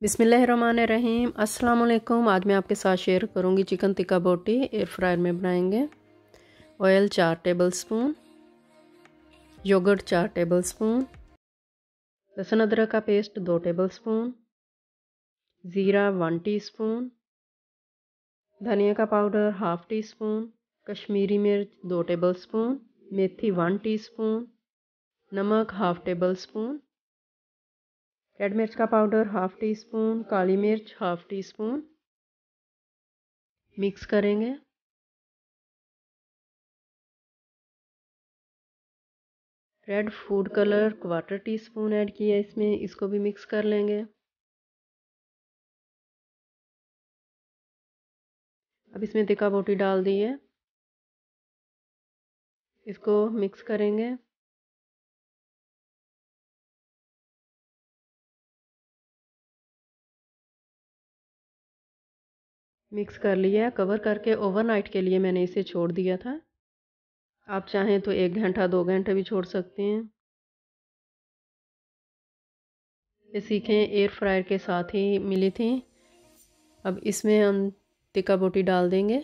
बिस्मिल्लाहिर्रहमानिर्रहीम। अस्सलाम वालेकुम। आज मैं आपके साथ शेयर करूंगी चिकन टिक्का बोटी एयर फ्रायर में बनाएंगे। ऑयल 4 टेबलस्पून, योगर्ट 4 टेबलस्पून, लहसुन अदरक का पेस्ट 2 टेबलस्पून, ज़ीरा 1 टीस्पून, धनिया का पाउडर 1/2 टीस्पून, कश्मीरी मिर्च 2 टेबलस्पून, मेथी 1 टीस्पून, नमक 1/2 टेबलस्पून, रेड मिर्च का पाउडर 1/2 टीस्पून, काली मिर्च 1/2 टीस्पून। मिक्स करेंगे। Red food colour 1/4 teaspoon add किया इसमें, इसको भी मिक्स कर लेंगे। अब इसमें टिक्का बोटी डाल दी है, इसको मिक्स करेंगे। मिक्स कर लिया। कवर करके ओवरनाइट के लिए मैंने इसे छोड़ दिया था। आप चाहें तो 1 घंटा 2 घंटे भी छोड़ सकते हैं। ये सीखें एयर फ्रायर के साथ ही मिली थी। अब इसमें हम टिक्का बोटी डाल देंगे।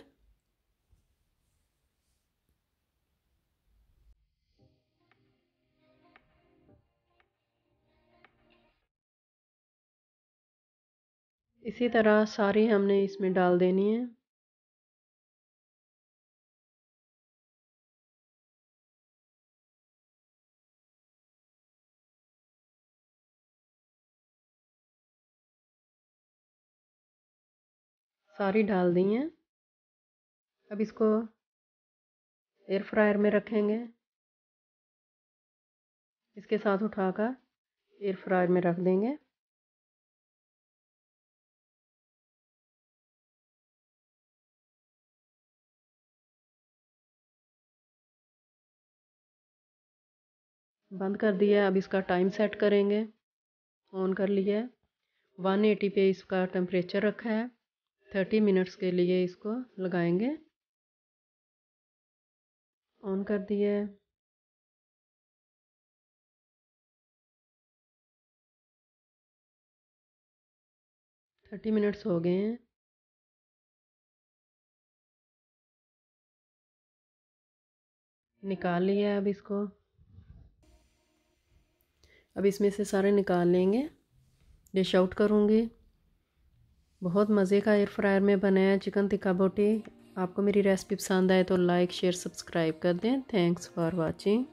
इसी तरह सारी हमने इसमें डाल देनी है। सारी डाल दी हैं। अब इसको एयर फ्रायर में रखेंगे। इसके साथ उठाकर एयर फ्रायर में रख देंगे। बंद कर दिया। अब इसका टाइम सेट करेंगे। ऑन कर लिया है। 180 पे इसका टेम्परेचर रखा है। 30 मिनट्स के लिए इसको लगाएंगे। ऑन कर दिया है। 30 मिनट्स हो गए हैं। निकाल लिया है। अब इसको अब इसमें से सारे निकाल लेंगे। डिश आउट करूँगी। बहुत मज़े का एयर फ्रायर में बनाया चिकन टिक्का बोटी। आपको मेरी रेसिपी पसंद आए तो लाइक शेयर सब्सक्राइब कर दें। Thanks for watching.